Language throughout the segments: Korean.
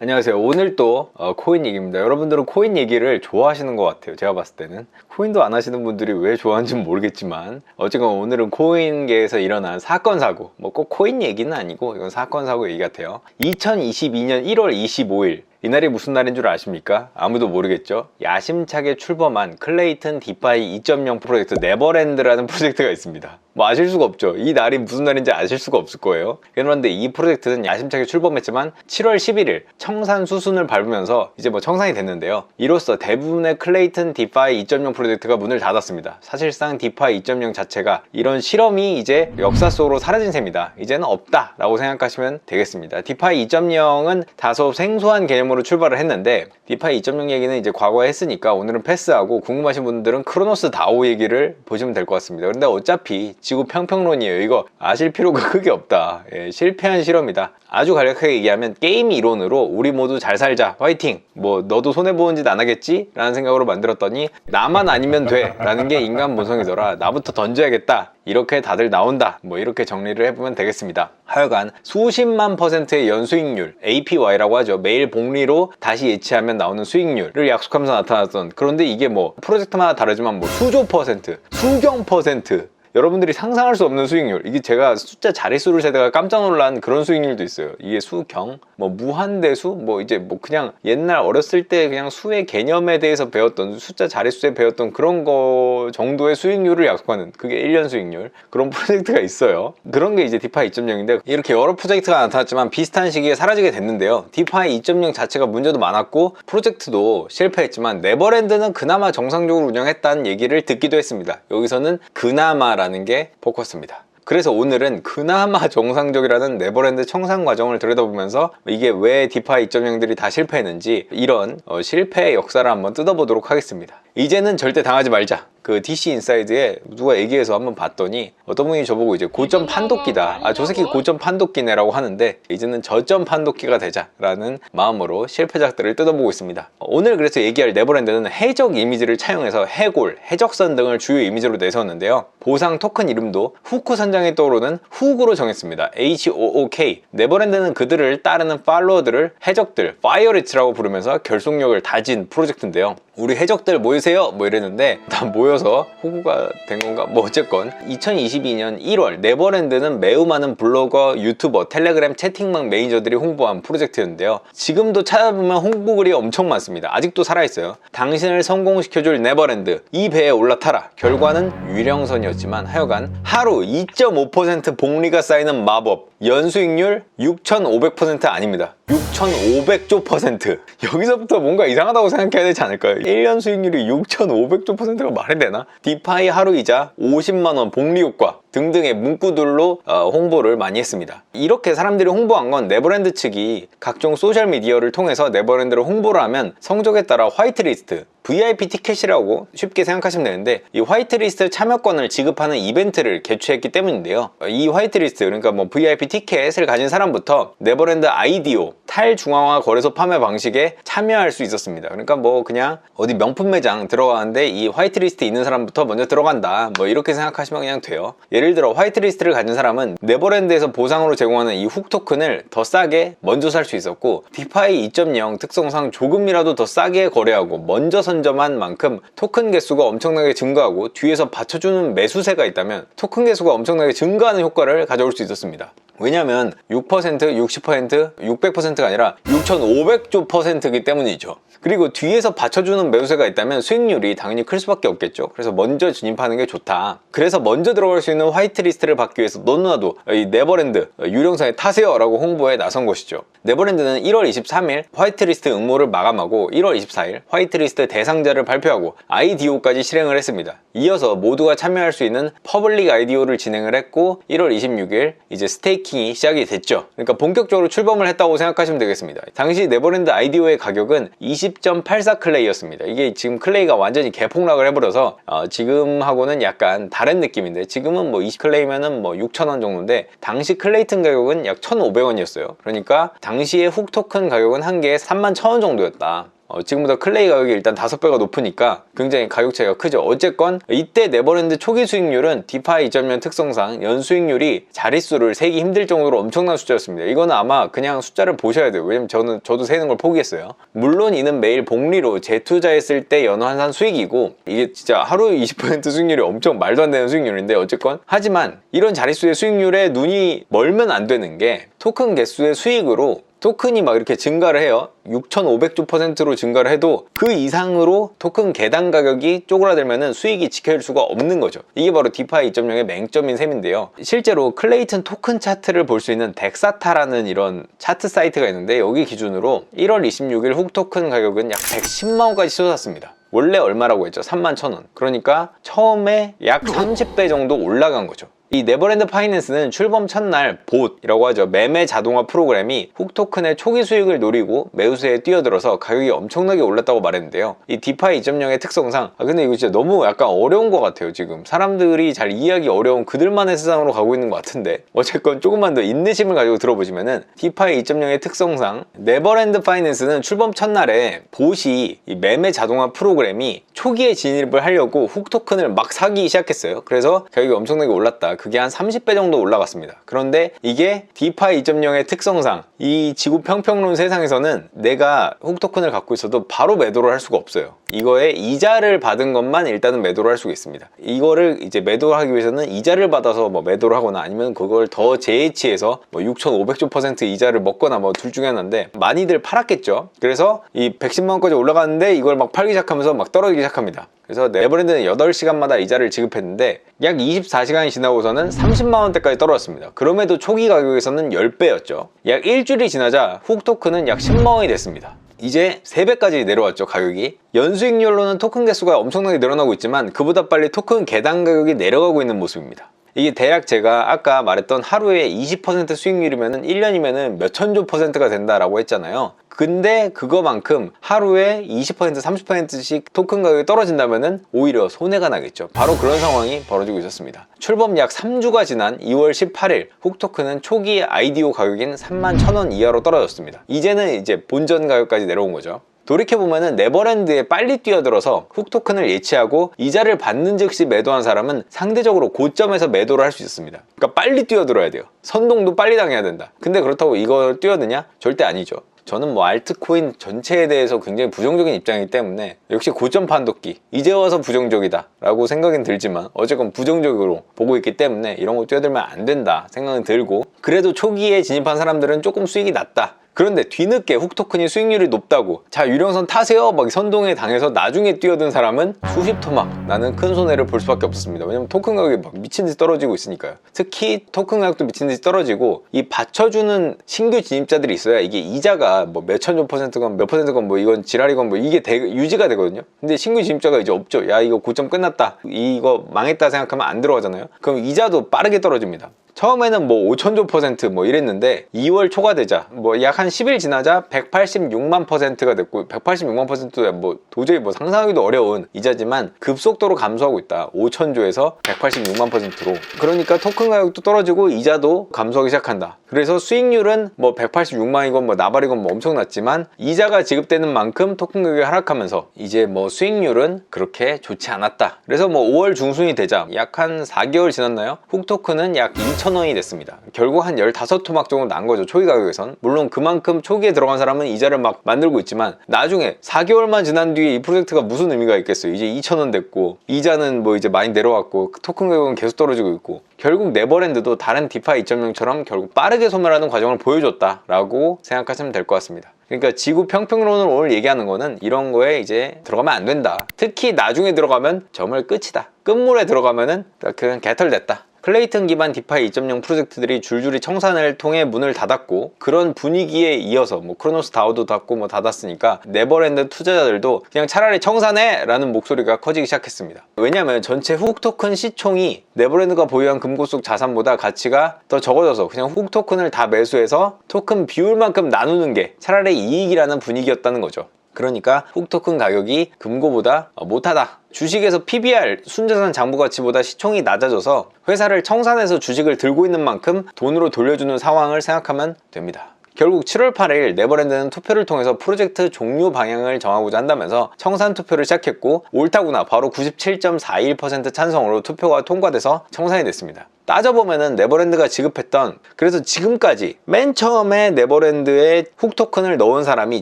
안녕하세요. 오늘 또 코인 얘기입니다. 여러분들은 코인 얘기를 좋아하시는 것 같아요. 제가 봤을 때는 코인도 안 하시는 분들이 왜 좋아하는지는 모르겠지만 어쨌건 오늘은 코인계에서 일어난 사건 사고, 뭐 꼭 코인 얘기는 아니고 이건 사건 사고 얘기 같아요. 2022년 1월 25일 이날이 무슨 날인 줄 아십니까? 아무도 모르겠죠? 야심차게 출범한 클레이튼 디파이 2.0 프로젝트 네버랜드라는 프로젝트가 있습니다. 뭐 아실 수가 없죠. 이 날이 무슨 날인지 아실 수가 없을 거예요. 그런데 이 프로젝트는 야심차게 출범했지만 7월 11일 청산 수순을 밟으면서 이제 뭐 청산이 됐는데요. 이로써 대부분의 클레이튼 디파이 2.0 프로젝트가 문을 닫았습니다. 사실상 디파이 2.0 자체가 이런 실험이 이제 역사 속으로 사라진 셈이다. 이제는 없다 라고 생각하시면 되겠습니다. 디파이 2.0은 다소 생소한 개념으로 출발을 했는데 디파이 2.0 얘기는 이제 과거에 했으니까 오늘은 패스하고 궁금하신 분들은 크로노스 다오 얘기를 보시면 될 것 같습니다. 그런데 어차피 지구 평평론이에요. 이거 아실 필요가 크게 없다. 실패한 실험이다. 아주 간략하게 얘기하면 게임 이론으로 우리 모두 잘 살자, 화이팅, 뭐 너도 손해보는 짓 안 하겠지? 라는 생각으로 만들었더니 나만 아니면 돼 라는 게 인간 본성이더라. 나부터 던져야겠다, 이렇게 다들 나온다. 뭐 이렇게 정리를 해보면 되겠습니다. 하여간 수십만 %의 연수익률, APY라고 하죠. 매일 복리로 다시 예치하면 나오는 수익률을 약속하면서 나타났던, 그런데 이게 뭐 프로젝트마다 다르지만 뭐 수조 %, 수경 %, 여러분들이 상상할 수 없는 수익률, 이게 제가 숫자 자릿수를 세다가 깜짝 놀란 그런 수익률도 있어요. 이게 수경, 뭐 무한대수, 뭐 이제 뭐 그냥 옛날 어렸을 때 그냥 수의 개념에 대해서 배웠던, 숫자 자릿수에 배웠던 그런 거 정도의 수익률을 약속하는, 그게 1년 수익률, 그런 프로젝트가 있어요. 그런 게 이제 디파이 2.0인데 이렇게 여러 프로젝트가 나타났지만 비슷한 시기에 사라지게 됐는데요. 디파이 2.0 자체가 문제도 많았고 프로젝트도 실패했지만 네버랜드는 그나마 정상적으로 운영했다는 얘기를 듣기도 했습니다. 여기서는 그나마 라는 게 포커스입니다. 그래서 오늘은 그나마 정상적이라는 네버랜드 청산 과정을 들여다보면서 이게 왜 디파이 2.0들이 다 실패했는지, 이런 실패의 역사를 한번 뜯어보도록 하겠습니다. 이제는 절대 당하지 말자. 그 DC 인사이드에 누가 얘기해서 한번 봤더니 어떤 분이 저보고 이제 고점 판독기다, 저 새끼 고점 판독기네 라고 하는데, 이제는 저점 판독기가 되자 라는 마음으로 실패작들을 뜯어보고 있습니다. 오늘 그래서 얘기할 네버랜드는 해적 이미지를 차용해서 해골, 해적선 등을 주요 이미지로 내세웠는데요. 보상 토큰 이름도 후크 선장에 떠오르는 훅으로 정했습니다. HOOK. 네버랜드는 그들을 따르는 팔로워들을 해적들, 파이어리츠라고 부르면서 결속력을 다진 프로젝트인데요. 우리 해적들 모이세요 뭐 이랬는데 다 모여서 호구가 된 건가? 뭐 어쨌건 2022년 1월 네버랜드는 매우 많은 블로거, 유튜버, 텔레그램 채팅방 매니저들이 홍보한 프로젝트였는데요. 지금도 찾아보면 홍보글이 엄청 많습니다. 아직도 살아있어요. 당신을 성공시켜줄 네버랜드, 이 배에 올라타라. 결과는 유령선이었지만 하여간 하루 2.5% 복리가 쌓이는 마법, 연수익률 6,500% 아닙니다. 6,500조 %. 여기서부터 뭔가 이상하다고 생각해야 되지 않을까요? 1년 수익률이 6,500조 %가 말이 되나? 디파이 하루이자 50만원 복리 효과 등등의 문구들로 홍보를 많이 했습니다. 이렇게 사람들이 홍보한 건 네버랜드 측이 각종 소셜미디어를 통해서 네버랜드를 홍보를 하면 성적에 따라 화이트리스트, VIP 티켓이라고 쉽게 생각하시면 되는데, 이 화이트리스트 참여권을 지급하는 이벤트를 개최했기 때문인데요. 이 화이트리스트, 그러니까 뭐 VIP 티켓을 가진 사람부터 네버랜드 IDO, 탈중앙화 거래소 판매 방식에 참여할 수 있었습니다. 그러니까 뭐 그냥 어디 명품 매장 들어가는데 이 화이트리스트에 있는 사람부터 먼저 들어간다, 뭐 이렇게 생각하시면 그냥 돼요. 예를 들어 화이트리스트를 가진 사람은 네버랜드에서 보상으로 제공하는 이 훅 토큰을 더 싸게 먼저 살 수 있었고, 디파이 2.0 특성상 조금이라도 더 싸게 거래하고 먼저 선점한 만큼 토큰 개수가 엄청나게 증가하고, 뒤에서 받쳐주는 매수세가 있다면 토큰 개수가 엄청나게 증가하는 효과를 가져올 수 있었습니다. 왜냐면 6%, 60%, 600%가 아니라 6,500조 %이기 때문이죠. 그리고 뒤에서 받쳐주는 매수세가 있다면 수익률이 당연히 클 수밖에 없겠죠. 그래서 먼저 진입하는 게 좋다. 그래서 먼저 들어갈 수 있는 화이트리스트를 받기 위해서 너무나도 이 네버랜드 유령선에 타세요 라고 홍보에 나선 것이죠. 네버랜드는 1월 23일 화이트리스트 응모를 마감하고 1월 24일 화이트리스트 대상자를 발표하고 IDO까지 실행을 했습니다. 이어서 모두가 참여할 수 있는 퍼블릭 IDO를 진행을 했고 1월 26일 이제 스테이킹이 시작이 됐죠. 그러니까 본격적으로 출범을 했다고 생각하시면 되겠습니다. 당시 네버랜드 IDO의 가격은 20.84 클레이였습니다. 이게 지금 클레이가 완전히 개폭락을 해버려서 지금하고는 약간 다른 느낌인데, 지금은 뭐 20클레이면은 뭐 6,000원 정도인데 당시 클레이튼 가격은 약 1,500원이었어요. 그러니까 당시의 훅 토큰 가격은 한 개에 31,000원 정도였다. 지금보다 클레이 가격이 일단 5배가 높으니까 굉장히 가격 차이가 크죠. 어쨌건 이때 네버랜드 초기 수익률은 디파이 2.0 특성상 연수익률이 자릿수를 세기 힘들 정도로 엄청난 숫자였습니다. 이거는 아마 그냥 숫자를 보셔야 돼요. 왜냐면 저도 세는 걸 포기했어요. 물론 이는 매일 복리로 재투자했을 때 연환산 수익이고 이게 진짜 하루 20% 수익률이 엄청 말도 안 되는 수익률인데 어쨌건 하지만 이런 자릿수의 수익률에 눈이 멀면 안 되는 게 토큰 개수의 수익으로 토큰이 막 이렇게 증가를 해요. 6,500조%로 증가를 해도 그 이상으로 토큰 개당 가격이 쪼그라들면은 수익이 지켜질 수가 없는 거죠. 이게 바로 디파이 2.0의 맹점인 셈인데요. 실제로 클레이튼 토큰 차트를 볼 수 있는 덱사타라는 이런 차트 사이트가 있는데 여기 기준으로 1월 26일 훅 토큰 가격은 약 110만 원까지 솟았습니다. 원래 얼마라고 했죠? 31,000원. 그러니까 처음에 약 30배 정도 올라간 거죠. 이 네버랜드 파이낸스는 출범 첫날 봇이라고 하죠. 매매 자동화 프로그램이 훅 토큰의 초기 수익을 노리고 매수세에 뛰어들어서 가격이 엄청나게 올랐다고 말했는데요. 이 디파이 2.0의 특성상 근데 이거 진짜 너무 약간 어려운 것 같아요. 지금 사람들이 잘 이해하기 어려운 그들만의 세상으로 가고 있는 것 같은데 어쨌건 조금만 더 인내심을 가지고 들어보시면은 디파이 2.0의 특성상 네버랜드 파이낸스는 출범 첫날에 봇이 이 매매 자동화 프로그램이 초기에 진입을 하려고 훅 토큰을 막 사기 시작했어요. 그래서 가격이 엄청나게 올랐다. 그게 한 30배 정도 올라갔습니다. 그런데 이게 디파이 2.0의 특성상 이 지구 평평론 세상에서는 내가 훅 토큰을 갖고 있어도 바로 매도를 할 수가 없어요. 이거에 이자를 받은 것만 일단은 매도를 할 수가 있습니다. 이거를 이제 매도하기 위해서는 이자를 받아서 뭐 매도를 하거나 아니면 그걸 더 재해치해서 뭐 6,500조% 이자를 먹거나 뭐 둘 중에 하나인데 많이들 팔았겠죠. 그래서 이 110만 원까지 올라갔는데 이걸 막 팔기 시작하면서 막 떨어지기 시작합니다. 그래서 네버랜드는 8시간마다 이자를 지급했는데 약 24시간이 지나고서는 30만 원대까지 떨어졌습니다. 그럼에도 초기 가격에서는 10배였죠. 약 일주일이 지나자 훅 토큰은 약 10만 원이 됐습니다. 이제 3배까지 내려왔죠. 가격이. 연수익률로는 토큰 개수가 엄청나게 늘어나고 있지만 그보다 빨리 토큰 개당 가격이 내려가고 있는 모습입니다. 이게 대략 제가 아까 말했던 하루에 20% 수익률이면 1년이면 몇천조 %가 된다라고 했잖아요. 근데 그거만큼 하루에 20% 30%씩 토큰 가격이 떨어진다면 오히려 손해가 나겠죠. 바로 그런 상황이 벌어지고 있었습니다. 출범 약 3주가 지난 2월 18일 훅 토큰은 초기 IDO 가격인 31,000원 이하로 떨어졌습니다. 이제는 이제 본전 가격까지 내려온 거죠. 돌이켜보면 네버랜드에 빨리 뛰어들어서 훅 토큰을 예치하고 이자를 받는 즉시 매도한 사람은 상대적으로 고점에서 매도를 할 수 있습니다. 그러니까 빨리 뛰어들어야 돼요. 선동도 빨리 당해야 된다. 근데 그렇다고 이걸 뛰어드냐? 절대 아니죠. 저는 뭐 알트코인 전체에 대해서 굉장히 부정적인 입장이기 때문에 역시 고점 판독기 이제 와서 부정적이다 라고 생각은 들지만 어쨌건 부정적으로 보고 있기 때문에 이런 거 뛰어들면 안 된다 생각은 들고 그래도 초기에 진입한 사람들은 조금 수익이 났다. 그런데 뒤늦게 훅 토큰이 수익률이 높다고 자 유령선 타세요 막 선동에 당해서 나중에 뛰어든 사람은 수십 토막 나는 큰 손해를 볼 수밖에 없습니다. 왜냐면 토큰 가격이 막 미친듯이 떨어지고 있으니까요. 특히 토큰 가격도 미친듯이 떨어지고 이 받쳐주는 신규 진입자들이 있어야 이게 이자가 뭐 몇천조 %건 몇 %건 뭐 이건 지랄이건 뭐 이게 유지가 되거든요. 근데 신규 진입자가 이제 없죠. 야 이거 고점 끝났다 이거 망했다 생각하면 안 들어가잖아요. 그럼 이자도 빠르게 떨어집니다. 처음에는 뭐 5천조 % 뭐 이랬는데 2월 초가 되자 뭐 약 한 10일 지나자 186만 %가 됐고 186만 %야 뭐 도저히 뭐 상상하기도 어려운 이자지만 급속도로 감소하고 있다. 5천조에서 186만 %로. 그러니까 토큰 가격도 떨어지고 이자도 감소하기 시작한다. 그래서 수익률은 뭐 186만이건 뭐 나발이건 뭐 엄청났지만 이자가 지급되는 만큼 토큰 가격이 하락하면서 이제 뭐 수익률은 그렇게 좋지 않았다. 그래서 뭐 5월 중순이 되자 약 한 4개월 지났나요? 훅 토큰은 약 2,000원이 됐습니다. 결국 한 15토막 정도 난 거죠. 초기 가격에선. 물론 그만큼 초기에 들어간 사람은 이자를 막 만들고 있지만 나중에 4개월만 지난 뒤에 이 프로젝트가 무슨 의미가 있겠어요. 이제 2,000원 됐고 이자는 뭐 이제 많이 내려왔고 토큰 가격은 계속 떨어지고 있고 결국 네버랜드도 다른 디파이 2.0처럼 결국 빠르게 소멸하는 과정을 보여줬다라고 생각하시면 될 것 같습니다. 그러니까 지구 평평론을 오늘 얘기하는 거는 이런 거에 이제 들어가면 안 된다. 특히 나중에 들어가면 정말 끝이다. 끝물에 들어가면은 그냥 개털됐다. 클레이튼 기반 디파이 2.0 프로젝트들이 줄줄이 청산을 통해 문을 닫았고 그런 분위기에 이어서 뭐 크로노스 다오도 닫고 뭐 닫았으니까 네버랜드 투자자들도 그냥 차라리 청산해 라는 목소리가 커지기 시작했습니다. 왜냐면 전체 훅 토큰 시총이 네버랜드가 보유한 금고 속 자산보다 가치가 더 적어져서 그냥 훅 토큰을 다 매수해서 토큰 비율만큼 나누는 게 차라리 이익이라는 분위기였다는 거죠. 그러니까 훅 토큰 가격이 금고보다 못하다. 주식에서 PBR, 순자산 장부 가치보다 시총이 낮아져서 회사를 청산해서 주식을 들고 있는 만큼 돈으로 돌려주는 상황을 생각하면 됩니다. 결국 7월 8일 네버랜드는 투표를 통해서 프로젝트 종료 방향을 정하고자 한다면서 청산 투표를 시작했고 옳다구나 바로 97.41% 찬성으로 투표가 통과돼서 청산이 됐습니다. 따져보면은 네버랜드가 지급했던, 그래서 지금까지 맨 처음에 네버랜드에 훅 토큰을 넣은 사람이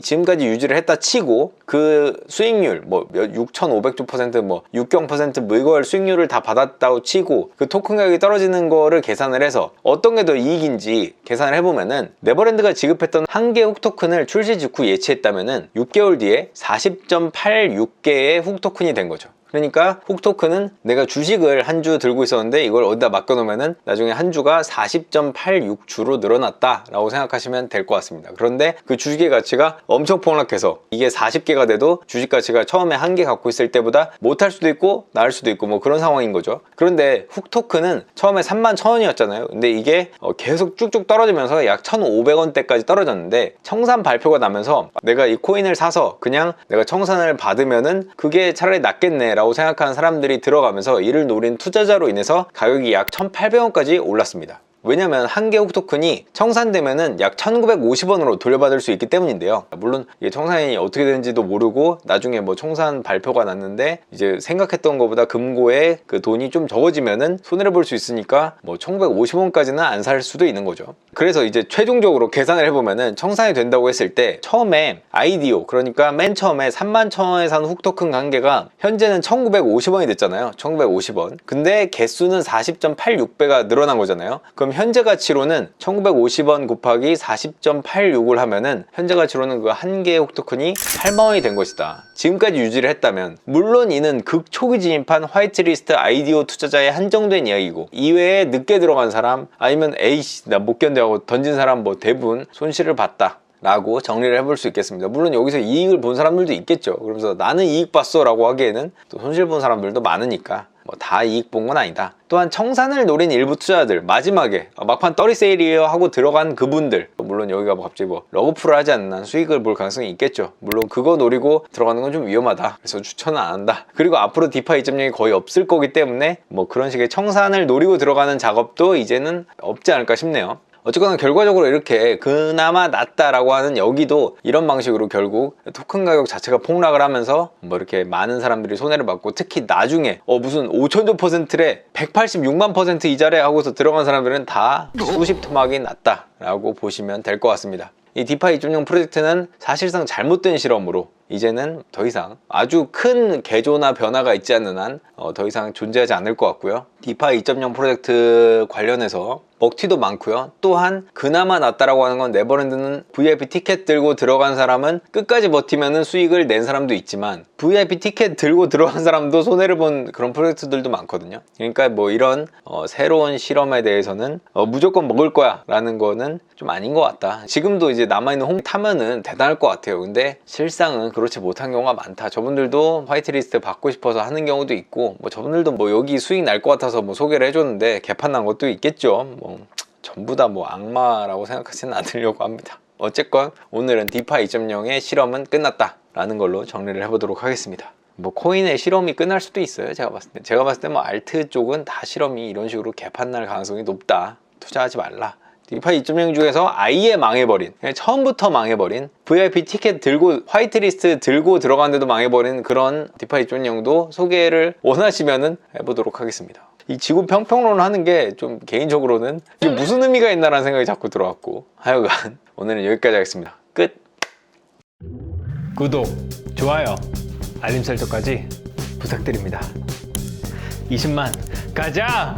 지금까지 유지를 했다 치고 그 수익률 뭐 6,500% 뭐 60% 뭐 이걸 수익률을 다 받았다고 치고 그 토큰 가격이 떨어지는 거를 계산을 해서 어떤 게 더 이익인지 계산을 해보면은 네버랜드가 지급했던 한 개 훅 토큰을 출시 직후 예치했다면은 6개월 뒤에 40.86개의 훅 토큰이 된 거죠. 그러니까 훅 토큰은 내가 주식을 한 주 들고 있었는데 이걸 어디다 맡겨놓으면은 나중에 한 주가 40.86주로 늘어났다 라고 생각하시면 될 것 같습니다. 그런데 그 주식의 가치가 엄청 폭락해서 이게 40개가 돼도 주식 가치가 처음에 한 개 갖고 있을 때보다 못할 수도 있고 나을 수도 있고 뭐 그런 상황인 거죠. 그런데 훅 토큰은 처음에 31,000원이었잖아요. 근데 이게 계속 쭉쭉 떨어지면서 약 1,500원대까지 떨어졌는데 청산 발표가 나면서 내가 이 코인을 사서 그냥 내가 청산을 받으면은 그게 차라리 낫겠네 라고 생각하는 사람들이 들어가면서 이를 노린 투자자로 인해서 가격이 약 1,800원까지 올랐습니다. 왜냐면 한 개 훅 토큰이 청산되면은 약 1,950원으로 돌려받을 수 있기 때문인데요. 물론 이게 청산이 어떻게 되는지도 모르고 나중에 뭐 청산 발표가 났는데 이제 생각했던 것보다 금고에 그 돈이 좀 적어지면은 손해를 볼 수 있으니까 뭐 1,950원까지는 안 살 수도 있는 거죠. 그래서 이제 최종적으로 계산을 해보면은 청산이 된다고 했을 때 처음에 IDO, 그러니까 맨 처음에 31,000원에 산 훅 토큰 한 개가 현재는 1,950원이 됐잖아요. 1,950원. 근데 개수는 40.86배가 늘어난 거잖아요. 그럼 현재 가치로는 1,950원 곱하기 40.86을 하면은 현재 가치로는 그 한 개의 훅 토큰이 80,000원이 된 것이다. 지금까지 유지를 했다면, 물론 이는 극초기 진입한 화이트리스트 IDO 투자자에 한정된 이야기고 이외에 늦게 들어간 사람 아니면 에이씨 나 못 견뎌 하고 던진 사람 뭐 대부분 손실을 봤다 라고 정리를 해볼 수 있겠습니다. 물론 여기서 이익을 본 사람들도 있겠죠. 그러면서 나는 이익 봤어 라고 하기에는 또 손실 본 사람들도 많으니까 뭐 다 이익 본 건 아니다. 또한 청산을 노린 일부 투자자들, 마지막에 막판 떨이 세일이에요 하고 들어간 그분들, 물론 여기가 뭐 갑자기 뭐 러브풀을 하지 않는 한 수익을 볼 가능성이 있겠죠. 물론 그거 노리고 들어가는 건 좀 위험하다. 그래서 추천은 안 한다. 그리고 앞으로 디파 2.0이 거의 없을 거기 때문에 뭐 그런 식의 청산을 노리고 들어가는 작업도 이제는 없지 않을까 싶네요. 어쨌거나 결과적으로 이렇게 그나마 낫다라고 하는 여기도 이런 방식으로 결국 토큰 가격 자체가 폭락을 하면서 뭐 이렇게 많은 사람들이 손해를 받고, 특히 나중에 무슨 5천조 퍼센트래 186만 % 이자래 하고서 들어간 사람들은 다 수십 토막이 났다라고 보시면 될 것 같습니다. 이 디파 2.0 프로젝트는 사실상 잘못된 실험으로 이제는 더 이상 아주 큰 개조나 변화가 있지 않는 한 더 이상 존재하지 않을 것 같고요. 디파 2.0 프로젝트 관련해서 먹튀도 많고요. 또한 그나마 낫다라고 하는 건 네버랜드는 VIP 티켓 들고 들어간 사람은 끝까지 버티면은 수익을 낸 사람도 있지만 VIP 티켓 들고 들어간 사람도 손해를 본 그런 프로젝트들도 많거든요. 그러니까 뭐 이런 새로운 실험에 대해서는 무조건 먹을 거야 라는 거는 좀 아닌 것 같다. 지금도 이제 남아있는 홍 타면은 대단할 것 같아요. 근데 실상은 그렇지 못한 경우가 많다. 저분들도 화이트리스트 받고 싶어서 하는 경우도 있고, 뭐 저분들도 뭐 여기 수익 날 것 같아서 뭐 소개를 해줬는데 개판 난 것도 있겠죠. 뭐 전부 다 뭐 악마라고 생각하지는 않으려고 합니다. 어쨌건 오늘은 디파 2.0의 실험은 끝났다 라는 걸로 정리를 해보도록 하겠습니다. 뭐 코인의 실험이 끝날 수도 있어요. 제가 봤을 때 뭐 알트 쪽은 다 실험이 이런 식으로 개판 날 가능성이 높다, 투자하지 말라. 디파 2.0 중에서 아예 망해버린, 그냥 처음부터 망해버린, VIP 티켓 들고 화이트리스트 들고 들어갔는데도 망해버린 그런 디파 2.0도 소개를 원하시면은 해보도록 하겠습니다. 이 지구 평평론을 하는 게 좀 개인적으로는 이게 무슨 의미가 있나라는 생각이 자꾸 들어왔고, 하여간 오늘은 여기까지 하겠습니다. 끝! 구독, 좋아요, 알림 설정까지 부탁드립니다. 20만 가자!